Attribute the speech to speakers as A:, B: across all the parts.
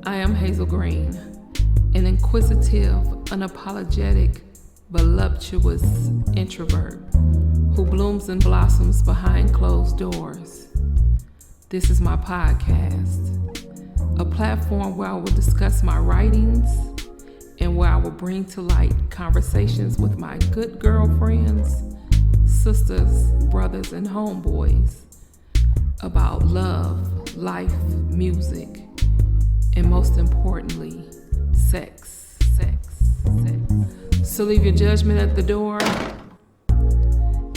A: I am Hayzel Green, an inquisitive, unapologetic, voluptuous introvert who blooms and blossoms behind closed doors. This is my podcast, a platform where I will discuss my writings and where I will bring to light conversations with my good girlfriends, sisters, brothers, and homeboys about love, life, music, and most importantly, sex. So leave your judgment at the door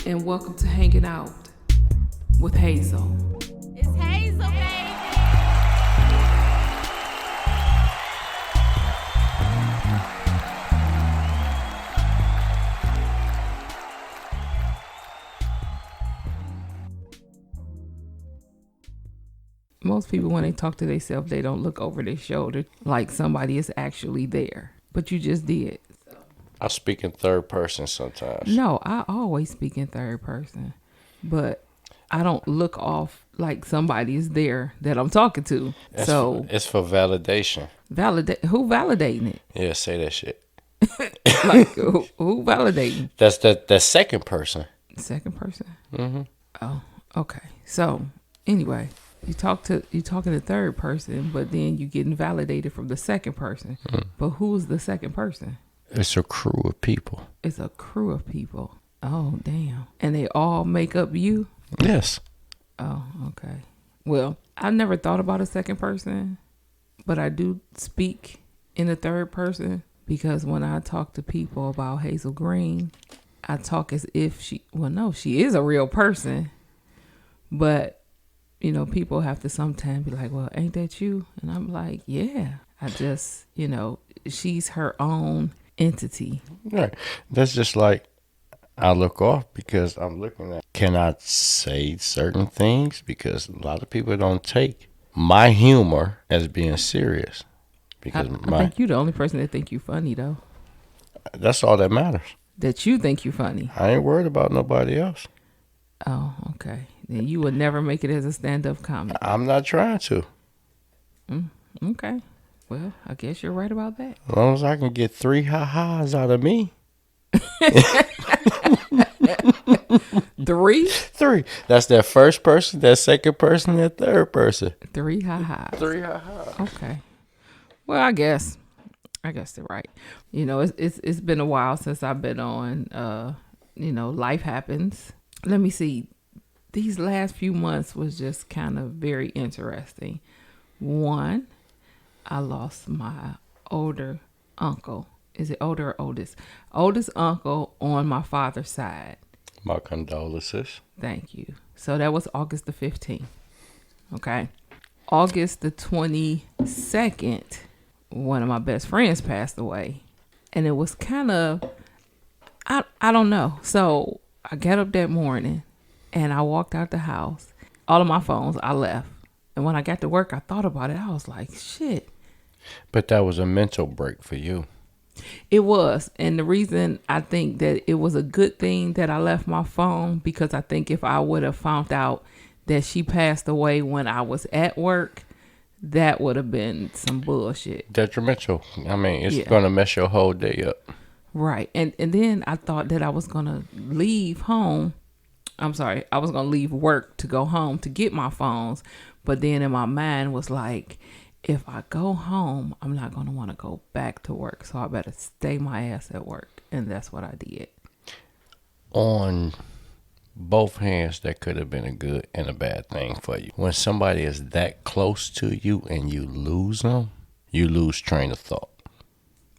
A: and welcome to Hanging Out with Hayzel.
B: It's Hayzel, baby.
A: Most people, when they talk to themselves, they don't look over their shoulder like somebody is actually there. But you just did.
C: I speak in third person sometimes.
A: No, I always speak in third person. But I don't look off like somebody is there that I'm talking to.
C: It's for validation.
A: Who validating it?
C: Yeah, say that shit.
A: Like, who validating?
C: That's the second person.
A: Second person?
C: Mm-hmm.
A: Oh, okay. So, anyway, you talking to third person, but then you getting validated from the second person. Mm. But who's the second person?
C: It's a crew of people.
A: It's a crew of people. Oh, damn. And they all make up you?
C: Yes.
A: Oh, okay. Well, I've never thought about a second person, but I do speak in the third person because when I talk to people about Hayzel Green, I talk as if she is a real person, but you know, people have to sometimes be like, well, ain't that you? And I'm like, yeah, I just, she's her own entity.
C: Right. That's just like I look off because I'm looking at, can I say certain things? Because a lot of people don't take my humor as being serious. Because
A: I think you're the only person that think you funny, though.
C: That's all that matters.
A: That you think you funny.
C: I ain't worried about nobody else.
A: Oh, okay. Then you would never make it as a stand-up comic.
C: I'm not trying to.
A: Okay. Well, I guess you're right about that.
C: As long as I can get 3 ha-has out of me.
A: 3?
C: 3. That's that first person, that second person, that third person.
A: 3 ha-has.
C: 3 ha-has.
A: Okay. Well, I guess they're right. It's been a while since I've been on. Life happens. Let me see. These last few months was just kind of very interesting. One, I lost my older uncle. Is it older or oldest? Oldest uncle on my father's side.
C: My condolences.
A: Thank you. So that was August the 15th. Okay. August the 22nd, one of my best friends passed away. And it was kind of, I don't know. So I got up that morning and I walked out the house. All of my phones, I left. And when I got to work, I thought about it. I was like, shit.
C: But that was a mental break for you.
A: It was. And the reason I think that it was a good thing that I left my phone, because I think if I would have found out that she passed away when I was at work, that would have been some bullshit.
C: Detrimental. I mean, it's going to mess your whole day up.
A: Right. And then I thought that I was going to leave home. I'm sorry. I was going to leave work to go home to get my phones. But then in my mind was like, if I go home, I'm not going to want to go back to work. So I better stay my ass at work. And that's what I did.
C: On both hands, that could have been a good and a bad thing for you. When somebody is that close to you and you lose them, you lose train of thought.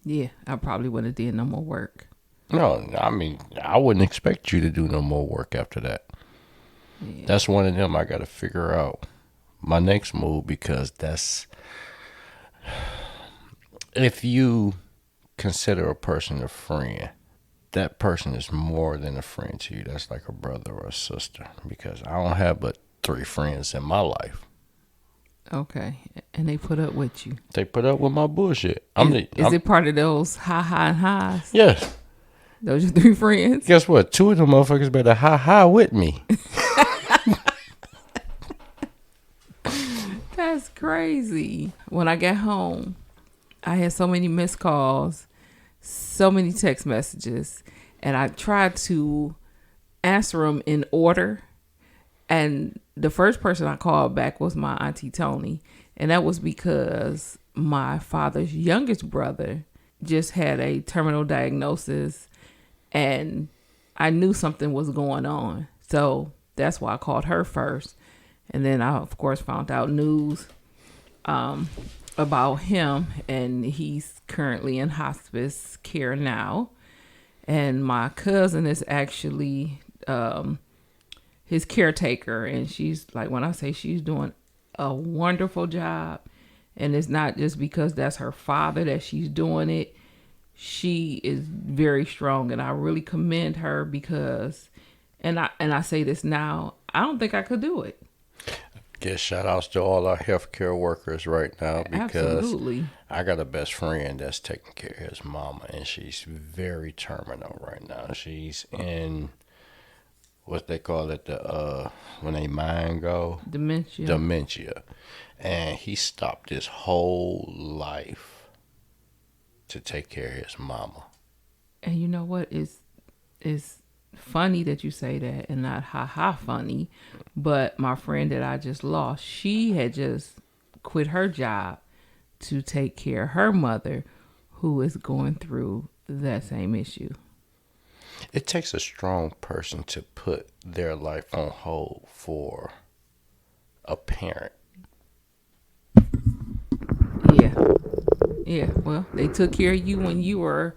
A: Yeah, I probably wouldn't have did no more work.
C: No, I mean, I wouldn't expect you to do no more work after that. Yeah. That's one of them I got to figure out my next move, because that's, if you consider a person a friend, that person is more than a friend to you. That's like a brother or a sister, because I don't have but 3 friends in my life.
A: Okay. And they put up with you.
C: They put up with my bullshit.
A: Is it part of those high and highs?
C: Yes.
A: Those are 3 friends?
C: Guess what? 2 of them motherfuckers better high with me.
A: That's crazy. When I got home, I had so many missed calls, so many text messages, and I tried to answer them in order. And the first person I called back was my auntie Tony. And that was because my father's youngest brother just had a terminal diagnosis, and I knew something was going on. So that's why I called her first. And then I, of course, found out news about him, and he's currently in hospice care now. And my cousin is actually his caretaker, and she's like, when I say she's doing a wonderful job, and it's not just because that's her father that she's doing it. She is very strong, and I really commend her because, and I say this now, I don't think I could do it.
C: Get shout outs to all our healthcare workers right now because
A: Absolutely.
C: I got a best friend that's taking care of his mama, and she's very terminal right now. She's in what they call it, the when they mind go dementia, and he stopped his whole life to take care of his mama.
A: And you know what is funny that you say that, and not ha funny, but my friend that I just lost, she had just quit her job to take care of her mother, who is going through that same issue.
C: It takes a strong person to put their life on hold for a parent.
A: Yeah, well, they took care of you when you were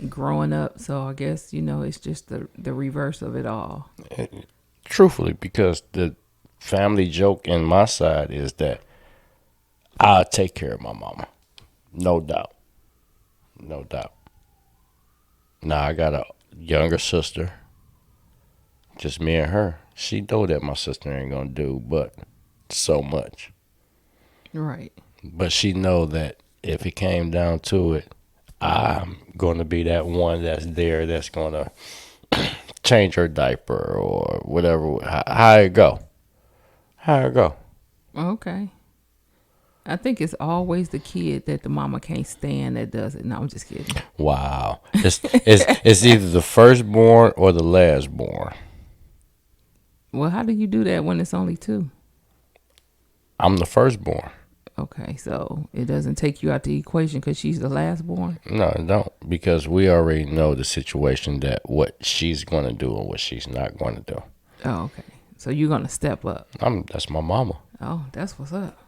A: growing up, so I guess, it's just the reverse of it all.
C: Truthfully, because the family joke in my side is that I'll take care of my mama. No doubt. Now I got a younger sister, just me and her. She know that my sister ain't gonna do but so much.
A: Right.
C: But she know that if it came down to it, I'm gonna be that one that's there that's gonna change her diaper or whatever. How it go?
A: Okay. I think it's always the kid that the mama can't stand that does it. No, I'm just kidding.
C: Wow. It's either the firstborn or the lastborn.
A: Well, how do you do that when it's only two?
C: I'm the firstborn.
A: Okay, so it doesn't take you out the equation because she's the lastborn?
C: No, it don't. Because we already know the situation, that what she's going to do and what she's not going to do.
A: Oh, okay. So you're going to step up.
C: That's my mama.
A: Oh, that's what's up.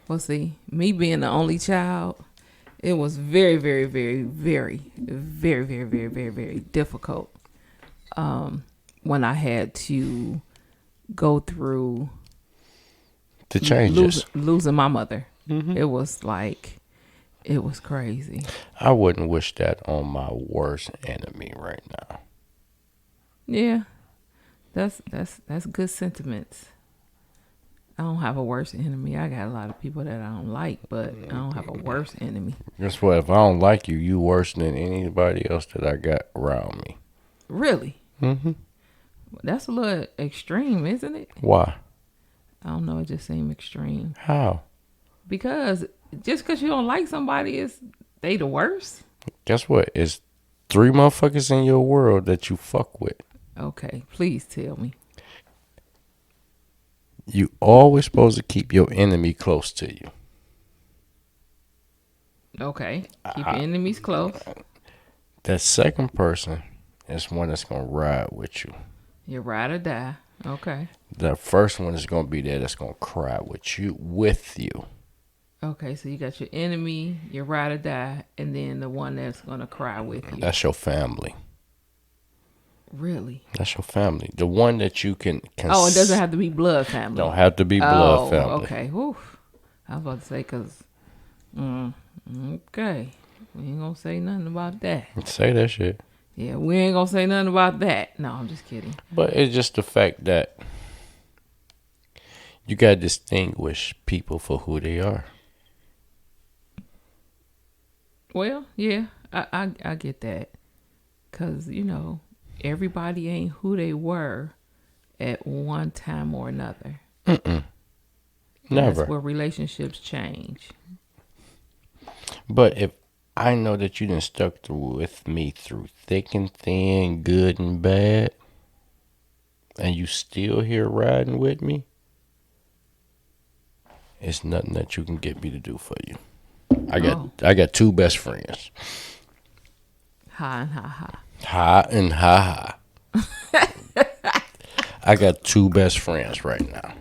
A: Well, see, me being the only child, it was very, very, very, very, very, very, very, very, very difficult when I had to go through
C: the changes.
A: Losing my mother. Mm-hmm. It was crazy.
C: I wouldn't wish that on my worst enemy right now.
A: Yeah, that's good sentiments. I don't have a worst enemy. I got a lot of people that I don't like, but I don't have a worst enemy.
C: Guess what? If I don't like you, you worse than anybody else that I got around me.
A: Really?
C: Mm-hmm.
A: That's a little extreme, isn't it?
C: Why?
A: I don't know. It just seemed extreme.
C: How?
A: Because just because you don't like somebody, is they the worst?
C: Guess what? It's 3 motherfuckers in your world that you fuck with.
A: Okay, please tell me.
C: You always supposed to keep your enemy close to you.
A: Okay, keep your enemies close.
C: That second person is one that's going to ride with you.
A: You ride or die. Okay.
C: The first one is going to be there that's going to cry with you.
A: Okay, so you got your enemy, your ride or die, and then the one that's going to cry with you.
C: That's your family.
A: Really?
C: That's your family. The one that you can
A: Oh, it doesn't have to be blood family.
C: Don't have to be blood family.
A: Okay. Whew. I was about to say, because, okay. We ain't going to say nothing about that.
C: Say that shit.
A: Yeah, we ain't going to say nothing about that. No, I'm just kidding.
C: But it's just the fact that you got to distinguish people for who they are.
A: Well, yeah, I get that. Because, everybody ain't who they were at one time or another. That's
C: Never.
A: where relationships change.
C: But if I know that you done stuck through with me through thick and thin, good and bad, and you still here riding with me, it's nothing that you can get me to do for you.
A: Oh,
C: I got two best friends.
A: ha and ha ha.
C: Ha and ha ha. I got two best friends right now.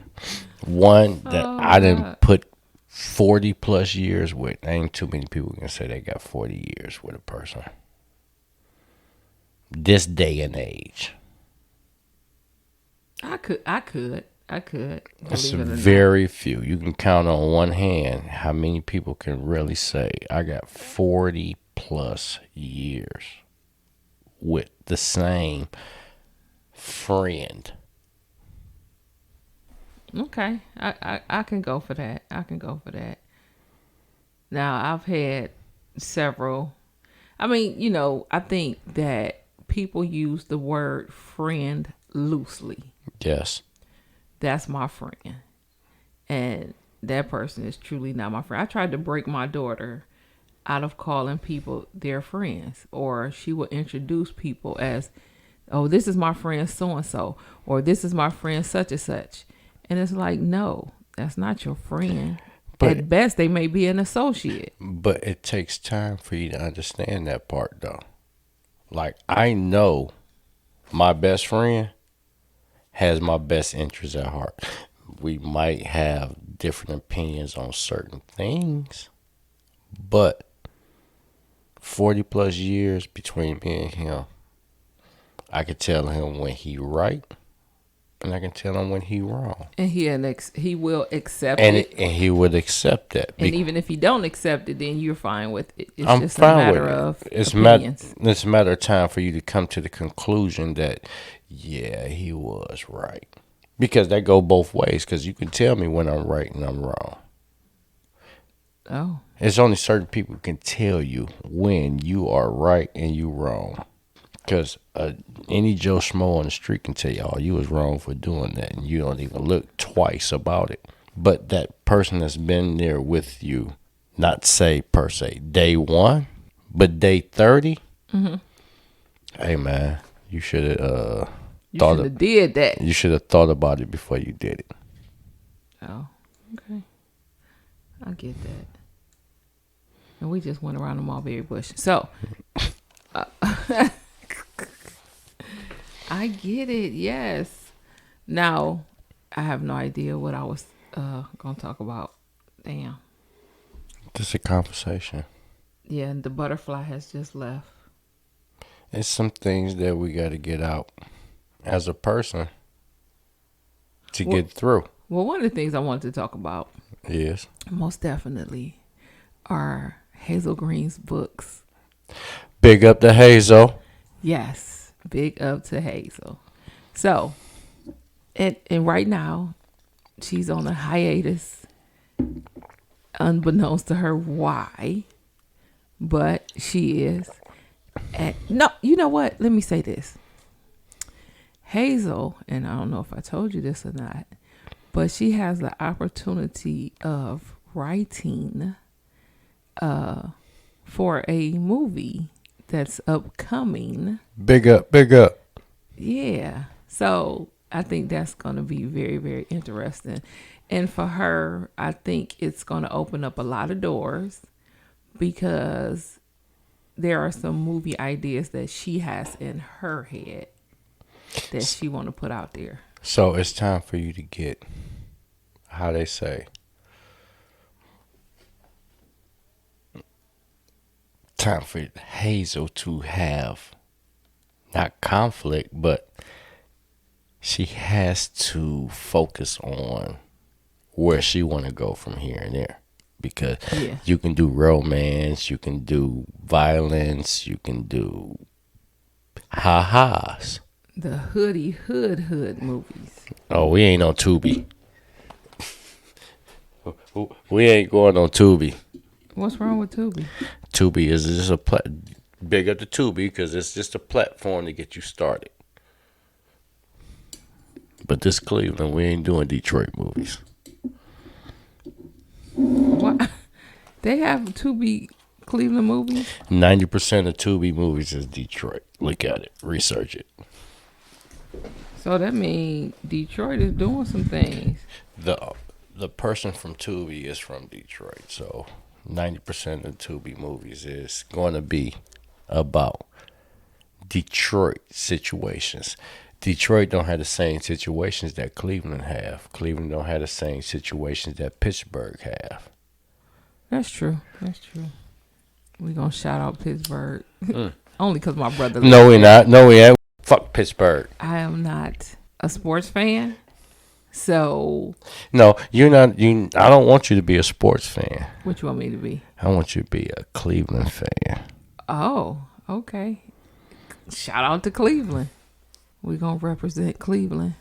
C: One that
A: Oh
C: I didn't
A: God.
C: put 40 plus years with. Ain't too many people can say they got 40 years with a person. This day and age.
A: I could.
C: It's
A: Believe it or not.
C: very few. You can count on one hand how many people can really say, I got 40 plus years with the same friend.
A: Okay, I can go for that. I can go for that. Now I've had several. I mean, I think that people use the word friend loosely.
C: Yes.
A: That's my friend, and that person is truly not my friend. I tried to break my daughter out of calling people their friends, or she would introduce people as, "Oh, this is my friend so and so," or "This is my friend such and such," and it's like, no, that's not your friend.
C: But
A: At best, they may be an associate.
C: but it takes time for you to understand that part though. Like I know my best friend has my best interests at heart. We might have different opinions on certain things, but 40 plus years between me and him, I could tell him when he right and I can tell him when he wrong.
A: And he will accept
C: And
A: it.
C: and he would accept that.
A: And even if he don't accept it, then you're fine with it. It's
C: I'm
A: just a
C: fine with
A: matter
C: it.
A: of
C: It's
A: opinions.
C: it's a matter of time for you to come to the conclusion that, yeah, he was right. Because that go both ways. Because you can tell me when I'm right and I'm wrong.
A: Oh,
C: It's only certain people who can tell you when you are right and you wrong. Because any Joe Schmo on the street can tell you, oh, you was wrong for doing that. And you don't even look twice about it. But that person that's been there with you, not say per se day one, but day 30, hey, man, you should have
A: you
C: thought
A: should have did that.
C: you should have thought about it before you did it.
A: Oh, okay. I get that. And we just went around the mulberry bush. So, I get it. Yes. Now, I have no idea what I was going to talk about. Damn.
C: Just a conversation.
A: Yeah, and the butterfly has just left.
C: It's some things that we got to get out as a person to
A: Well-
C: get through.
A: Well, one of the things I wanted to talk about,
C: Yes.
A: most definitely, are Hazel Green's books.
C: Big up to Hayzel.
A: Yes, big up to Hazel. So, and right now, she's on a hiatus, unbeknownst to her why, but she is. And no, you know what? Let me say this. Hazel, and I don't know if I told you this or not, but she has the opportunity of writing for a movie that's upcoming.
C: Big up, big up.
A: Yeah. So I think that's going to be very, very interesting. And for her, I think it's going to open up a lot of doors because there are some movie ideas that she has in her head that she want to put out there.
C: So it's time for you to get, how they say, time for Hazel to have not conflict, but she has to focus on where she want to go from here and there. Because
A: Yeah.
C: you can do romance, you can do violence, you can do ha-has.
A: The hood movies.
C: Oh, we ain't on Tubi. We ain't going on Tubi.
A: What's wrong with Tubi?
C: Tubi is just big up to Tubi because it's just a platform to get you started. But this Cleveland, we ain't doing Detroit movies.
A: They have Tubi Cleveland movies.
C: 90% of Tubi movies is Detroit. Look at it. Research it.
A: So that means Detroit is doing some things.
C: The person from Tubi is from Detroit, so 90% of Tubi movies is going to be about Detroit situations. Detroit don't have the same situations that Cleveland have. Cleveland don't have the same situations that Pittsburgh have.
A: That's true. We gonna shout out Pittsburgh only because my brother.
C: No, we not. No, we ain't. Fuck Pittsburgh.
A: I am not a sports fan, so
C: No, you're not. I don't want you to be a sports fan.
A: what you want me to be?
C: I want you to be a Cleveland fan.
A: Oh, okay. Shout out to Cleveland. We gonna represent Cleveland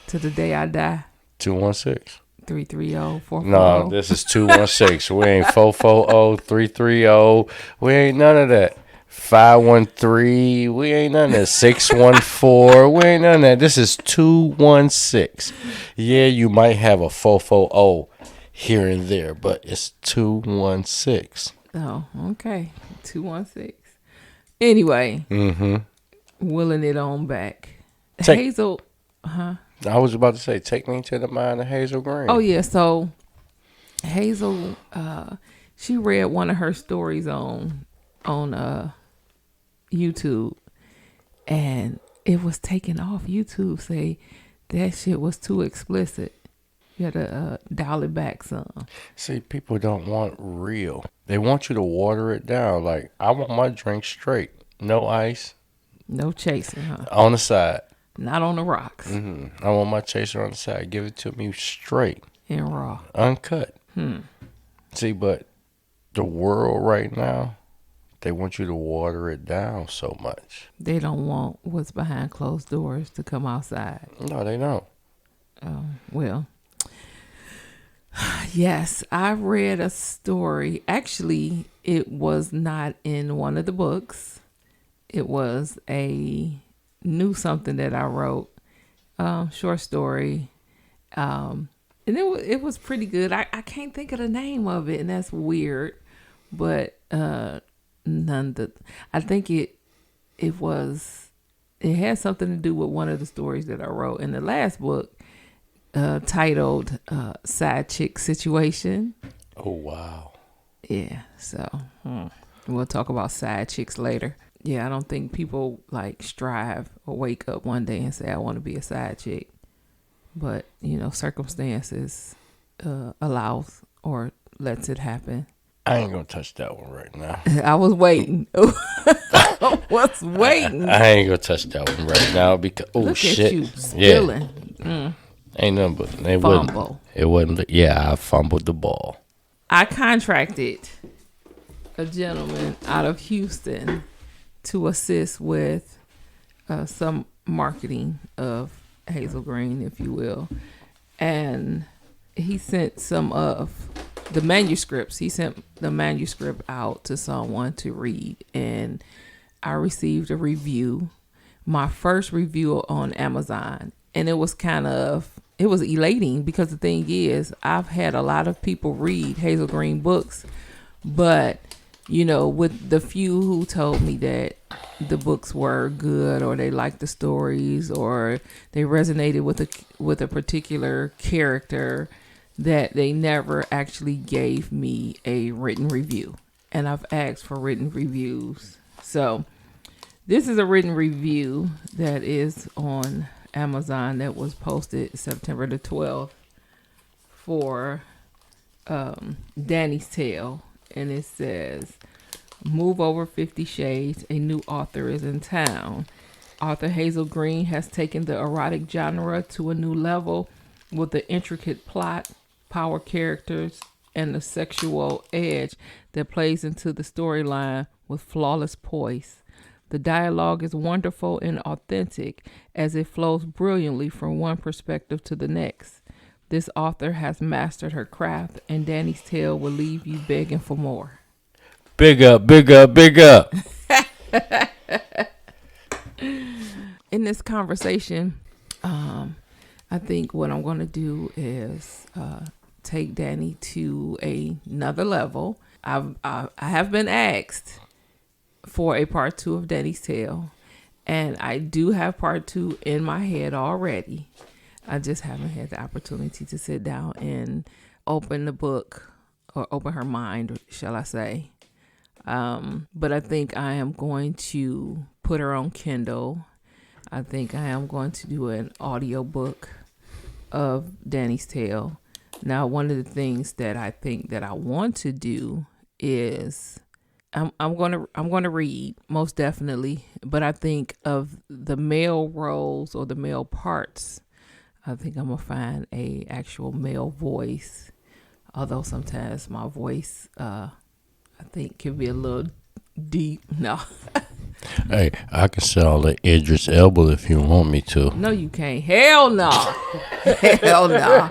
A: to the day I die.
C: 216.
A: 330-440.
C: No, this is 216. We ain't 440, 330. We ain't none of that. 513. We ain't none of that. 614. We ain't none of that. This is 216. Yeah, you might have a 440 here and there, but it's 216.
A: Oh, okay. 216. Anyway, willing it on back. Hayzel, huh?
C: I was about to say, take me to the mind of Hayzel Green.
A: Oh yeah, so Hayzel, she read one of her stories on YouTube, and it was taken off YouTube. Say that shit was too explicit. You had to dial it back some.
C: See, people don't want real. They want you to water it down. Like, I want my drink straight, no ice,
A: No chasing, huh?
C: on the side.
A: Not on the rocks.
C: I want my chaser on the side. Give it to me straight,
A: And raw.
C: uncut. See, but the world right now, they want you to water it down so much.
A: They don't want what's behind closed doors to come outside.
C: No, they don't.
A: Well, yes, I read a story. Actually, it was not in one of the books. It was something that I wrote, short story, and it was pretty good. I can't think of the name of it, and that's weird, but I think it had something to do with one of the stories that I wrote in the last book, titled "Side Chick Situation."
C: Oh, wow.
A: Yeah, so we'll talk about side chicks later. Yeah, I don't think people like strive or wake up one day and say, I want to be a side chick. But, circumstances allows or lets it happen.
C: I ain't going to touch that one right now.
A: I was waiting. I was waiting.
C: I ain't going to touch that one right now because,
A: Look
C: shit.
A: at you spilling.
C: Yeah. Ain't nothing but,
A: Fumble.
C: It wasn't, yeah, I fumbled the ball.
A: I contracted a gentleman out of Houston to assist with some marketing of Hayzel Green, if you will. And he sent some of the manuscripts. He sent the manuscript out to someone to read. And I received a review, my first review on Amazon. And it was elating because the thing is, I've had a lot of people read Hayzel Green books, but with the few who told me that the books were good or they liked the stories or they resonated with a particular character, that they never actually gave me a written review. And I've asked for written reviews. So this is a written review that is on Amazon that was posted September the 12th for Danny's Tale. And it says, move over 50 Shades, a new author is in town. Author Hayzel Green has taken the erotic genre to a new level with the intricate plot, power characters, and the sexual edge that plays into the storyline with flawless poise. The dialogue is wonderful and authentic as it flows brilliantly from one perspective to the next. This author has mastered her craft, and Danny's Tale will leave you begging for more.
C: Big up, big up, big up.
A: In this conversation, I think what I'm going to do is take Danny to another level. I have been asked for a part 2 of Danny's Tale, and I do have part 2 in my head already. I just haven't had the opportunity to sit down and open the book, or open her mind, shall I say. But I think I am going to put her on Kindle. I think I am going to do an audio book of Danny's Tale. Now, one of the things that I think that I want to do is I'm going to read, most definitely, but I think of the male roles or the male parts, I think I'm going to find a actual male voice, although sometimes my voice I think can be a little deep. No.
C: Hey, I can sell the Idris Elba if you want me to.
A: No, you can't. Hell no. Hell no.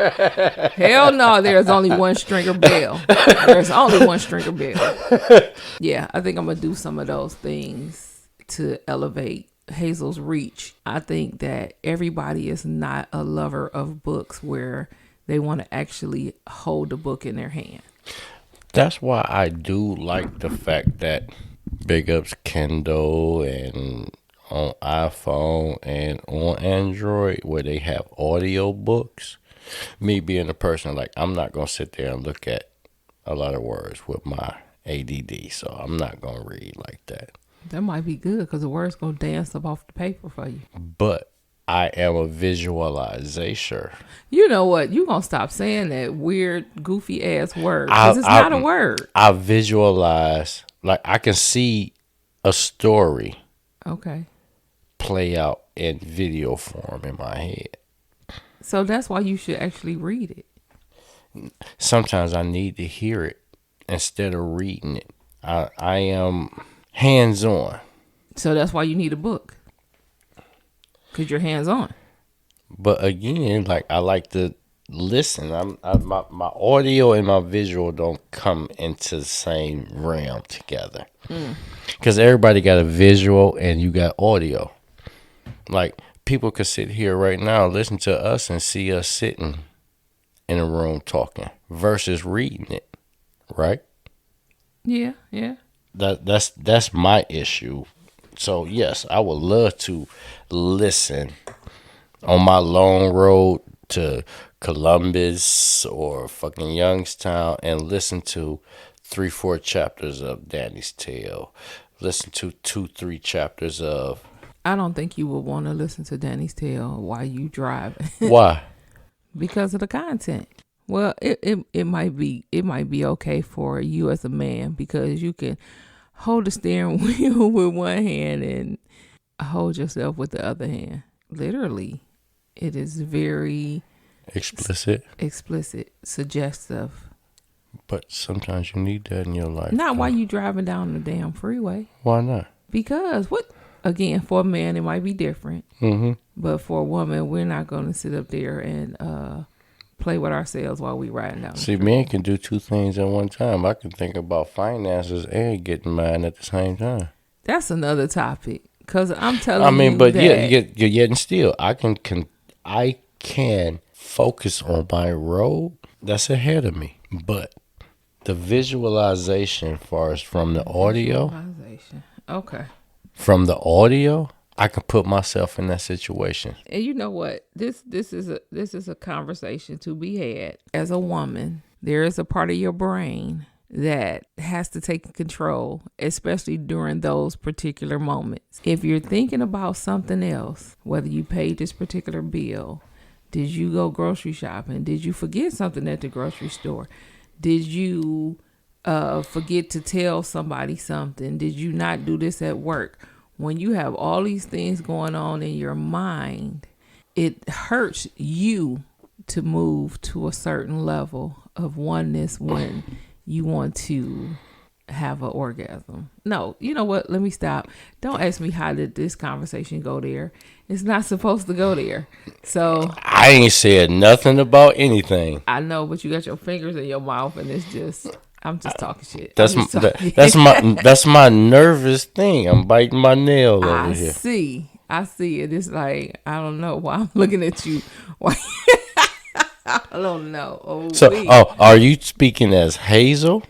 A: Hell no. There's only one Stringer Bell. There's only one Stringer Bell. Yeah, I think I'm going to do some of those things to elevate Hayzel's reach. I think that everybody is not a lover of books where they want to actually hold the book in their hand.
C: That's why I do like the fact that big ups Kindle and on iPhone and on Android where they have audio books. Me being a person, like, I'm not going to sit there and look at a lot of words with my ADD, so I'm not going to read like that.
A: That might be good because the words going to dance up off the paper for you.
C: But I am a visualizer.
A: You know what? You going to stop saying that weird, goofy ass word because it's not a word.
C: I visualize, like, I can see a story
A: Okay.
C: play out in video form in my head.
A: So that's why you should actually read it.
C: Sometimes I need to hear it instead of reading it. I am hands-on.
A: So that's why you need a book. Because you're hands-on.
C: But again, like, I like to listen. My audio and my visual don't come into the same realm together. Because everybody got a visual and you got audio. Like, people could sit here right now, listen to us and see us sitting in a room talking versus reading it, right?
A: Yeah.
C: That's my issue. So yes, I would love to listen on my long road to Columbus or fucking Youngstown and listen to 3-4 chapters of Danny's Tale. Listen to 2-3 chapters of.
A: I don't think you would want to listen to Danny's Tale while you driving.
C: Why?
A: Because of the content. Well, it might be okay for you as a man because you can hold the steering wheel with one hand and hold yourself with the other hand. Literally, it is very
C: explicit,
A: suggestive.
C: But sometimes you need that in your life.
A: Not while you driving down the damn freeway.
C: Why not?
A: Because again, for a man, it might be different. Mm-hmm. But for a woman, we're not going to sit up there and play with ourselves while we riding down.
C: See, men can do two things at one time. I can think about finances and getting mine at the same time.
A: That's another topic. Because I'm telling you
C: but
A: that,
C: yeah, yet and still, I can focus on my road that's ahead of me. But the visualization, far as from the audio,
A: okay,
C: from the audio, I can put myself in that situation.
A: And you know what? This is a conversation to be had. As a woman, there is a part of your brain that has to take control, especially during those particular moments. If you're thinking about something else, whether you paid this particular bill, did you go grocery shopping? Did you forget something at the grocery store? Did you forget to tell somebody something? Did you not do this at work? When you have all these things going on in your mind, it hurts you to move to a certain level of oneness when you want to have an orgasm. No, you know what? Let me stop. Don't ask me how did this conversation go there. It's not supposed to go there. So
C: I ain't said nothing about anything.
A: I know, but you got your fingers in your mouth and it's just... I'm just talking shit.
C: That's my nervous thing. I'm biting my nail over here.
A: I see it. It's like, I don't know why I'm looking at you. Why? I don't know. Oh,
C: So, are you speaking as Hayzel,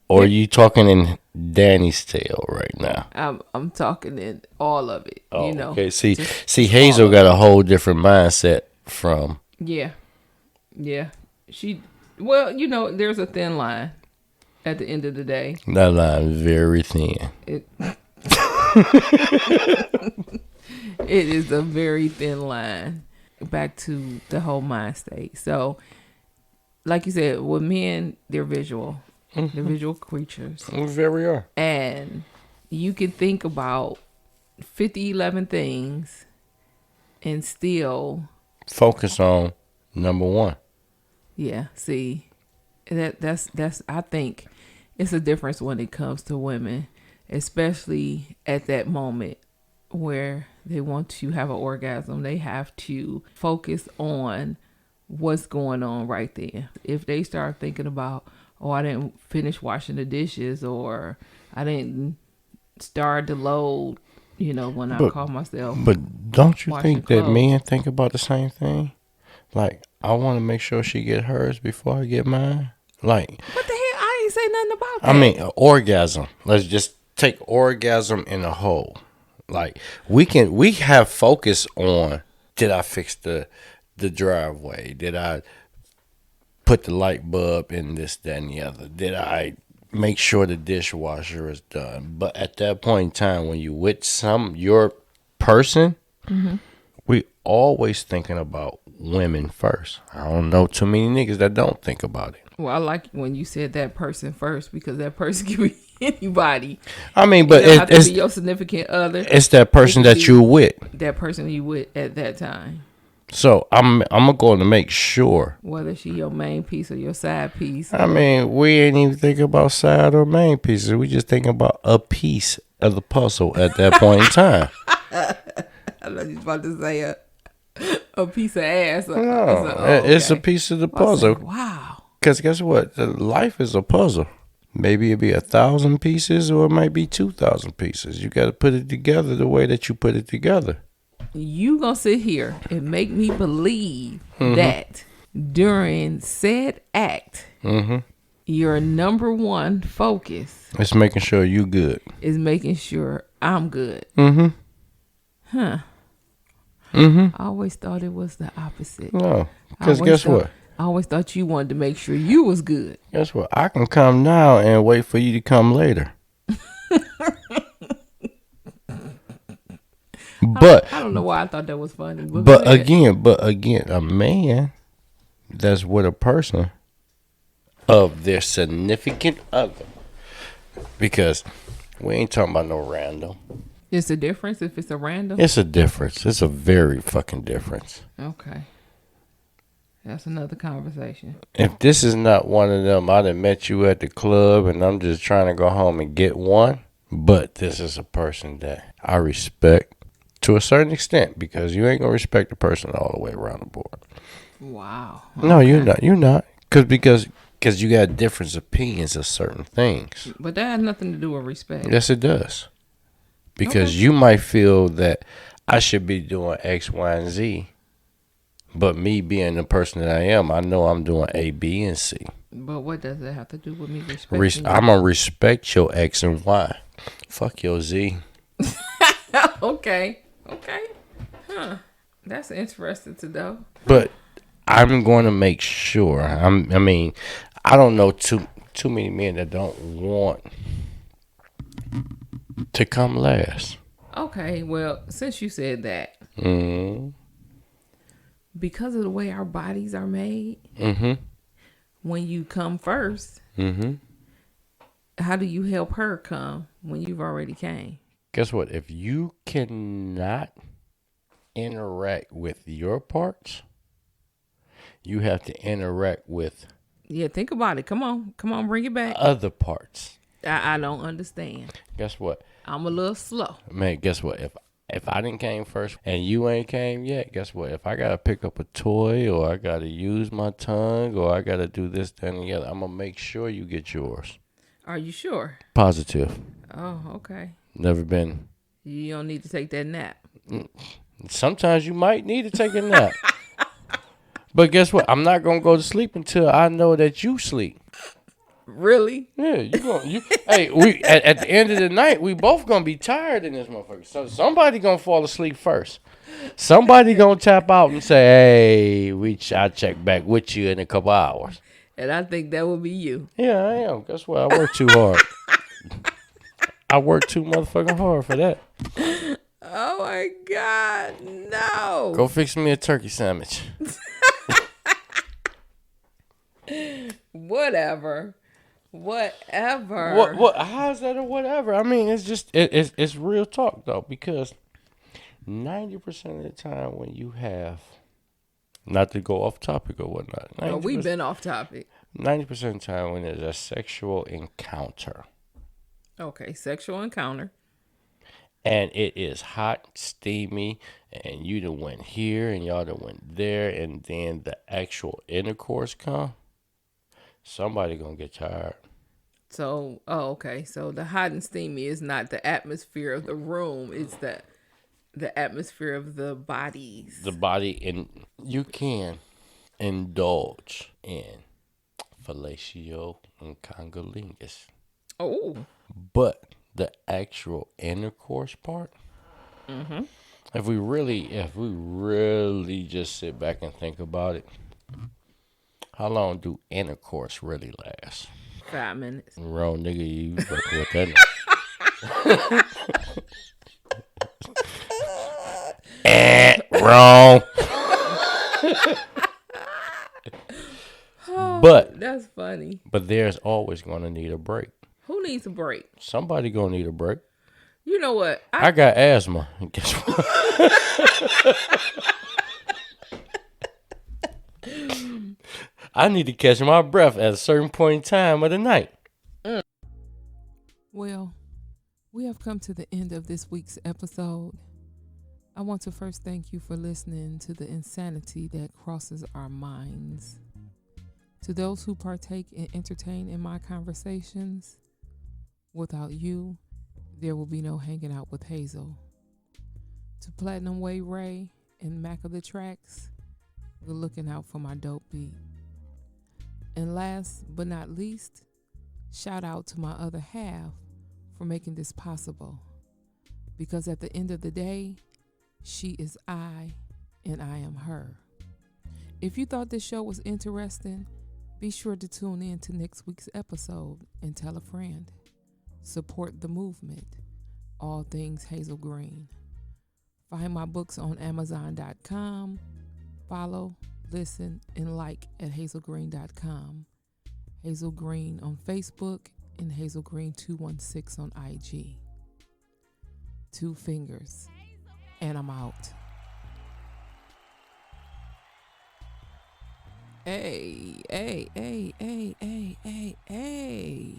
C: or are you talking in Danny's tale right now?
A: I'm talking in all of it.
C: Oh,
A: You know.
C: okay. See,
A: Just
C: Hazel
A: all
C: got
A: of
C: a whole different mindset from.
A: Yeah. Yeah. She. Well, you know, there's a thin line at the end of the day.
C: That line very thin.
A: It. It is a very thin line. Back to the whole mind state. So, like you said, with men, they're visual. They're visual creatures.
C: We very are.
A: And you can think about 11 things and still,
C: Focus on number one.
A: yeah, see, that's I think it's a difference when it comes to women, especially at that moment where they want to have an orgasm. They have to focus on what's going on right there. If they start thinking about, oh, I didn't finish washing the dishes, or I didn't start to load, you know, when I call myself.
C: But don't you
A: washing
C: think that
A: clothes.
C: men think about the same thing? Like, I want to make sure she get hers before I get mine. Like,
A: What the hell? I ain't say nothing about that.
C: I mean, orgasm. Let's just take orgasm in a whole. Like, we have focus on, did I fix the driveway? Did I put the light bulb in this, that, and the other? Did I make sure the dishwasher is done? But at that point in time, when you with your person, we always thinking about women first. I don't know too many niggas that don't think about it.
A: Well, I like when you said that person first, because that person can be anybody.
C: I mean, but
A: It don't have to
C: it's
A: be your significant other.
C: it's that person
A: It could
C: that
A: be
C: you with.
A: That person you with at that time.
C: So I'm going to make sure.
A: Whether she your main piece or your side piece.
C: I mean, we ain't even thinking about side or main pieces. We just thinking about a piece of the puzzle at that point in time.
A: I know you was about to say a piece of ass.
C: No, it's a piece of the puzzle.
A: Wow.
C: Because guess what? Life is a puzzle. Maybe it'll be 1,000 pieces, or it might be 2,000 pieces. You got to put it together the way that you put it together.
A: You gonna sit here and make me believe that during said act, your number one focus
C: It's making sure you good.
A: is making sure I'm good. Huh. I always thought it was the opposite.
C: No, because guess what?
A: I always thought you wanted to make sure you was good.
C: Guess what? I can come now and wait for you to come later. But
A: I don't know why I thought that was funny. But
C: But again, a man that's with a person of their significant other, because we ain't talking about no random.
A: it's a difference if it's a random.
C: It's a difference. It's a very fucking difference.
A: Okay. That's another conversation.
C: If this is not one of them, I done met you at the club and I'm just trying to go home and get one. But this is a person that I respect to a certain extent, because you ain't gonna respect the person all the way around the board.
A: Wow.
C: No, you're not. You're not. Because you got different opinions of certain things.
A: But that has nothing to do with respect.
C: Yes, it does. Because you might feel that I should be doing X, Y, and Z. But me being the person that I am, I know I'm doing A, B, and C.
A: But what does that have to do with me respecting you?
C: I'm going to respect your X and Y. Fuck your Z.
A: Okay. Huh. That's interesting to know.
C: But I'm going to make sure. I don't know too many men that don't want to come last.
A: Okay, well, since you said that, because of the way our bodies are made, when you come first, how do you help her come when you've already came?
C: Guess what? If you cannot interact with your parts, you have to interact with
A: Think about it. Come on, bring it back.
C: other parts.
A: I don't understand.
C: Guess what?
A: I'm a little slow.
C: Man, guess what? If I didn't came first and you ain't came yet, guess what? If I gotta pick up a toy, or I gotta use my tongue, or I gotta do this, that, and the other, I'm gonna make sure you get yours.
A: Are you sure?
C: Positive.
A: Oh, okay.
C: Never been.
A: You don't need to take that nap.
C: Sometimes you might need to take a nap. But guess what? I'm not gonna go to sleep until I know that you sleep.
A: Really?
C: Yeah, hey, we at the end of the night, we both gonna be tired in this motherfucker. So somebody gonna fall asleep first. Somebody gonna tap out and say, "Hey, I check back with you in a couple hours."
A: And I think that would be you.
C: Yeah, I am. Guess what? I work too hard. I work too motherfucking hard for that.
A: Oh my God, no.
C: Go fix me a turkey sandwich.
A: Whatever.
C: What? How's that or whatever? I mean, it's just it's real talk though, because 90% of the time when you have, not to go off topic or whatnot,
A: No, we've been off topic.
C: 90% of the time when there's a sexual encounter,
A: Okay, sexual encounter.
C: and it is hot, steamy, and you done went here and y'all done went there, and then the actual intercourse come, somebody gonna get tired.
A: So, okay. So the hot and steamy is not the atmosphere of the room. It's the atmosphere of the bodies.
C: The body, and you can indulge in fellatio and congolingus.
A: Oh.
C: But the actual intercourse part, if we really just sit back and think about it, how long do intercourse really last?
A: 5 minutes.
C: Wrong, nigga, you fucking with that. Wrong. But
A: That's funny.
C: there's always gonna need a break.
A: Who needs a break?
C: Somebody gonna need a break.
A: You know what?
C: I got asthma. Guess what? I need to catch my breath at a certain point in time of the night.
A: Well, we have come to the end of this week's episode. I want to first thank you for listening to the insanity that crosses our minds. To those who partake and entertain in my conversations, without you, there will be no hanging out with Hayzel. To Platinum Way Ray and Mac of the Tracks, we're looking out for my dope beat. And last but not least, shout out to my other half for making this possible. Because at the end of the day, she is I and I am her. If you thought this show was interesting, be sure to tune in to next week's episode and tell a friend. Support the movement. All things Hayzel Green. Find my books on Amazon.com. Follow, listen, and like at hazelgreen.com. Hayzel Green on Facebook and Hayzel Green 216 on IG. 2 fingers. And I'm out. Hey, hey, hey, hey, hey, hey, hey.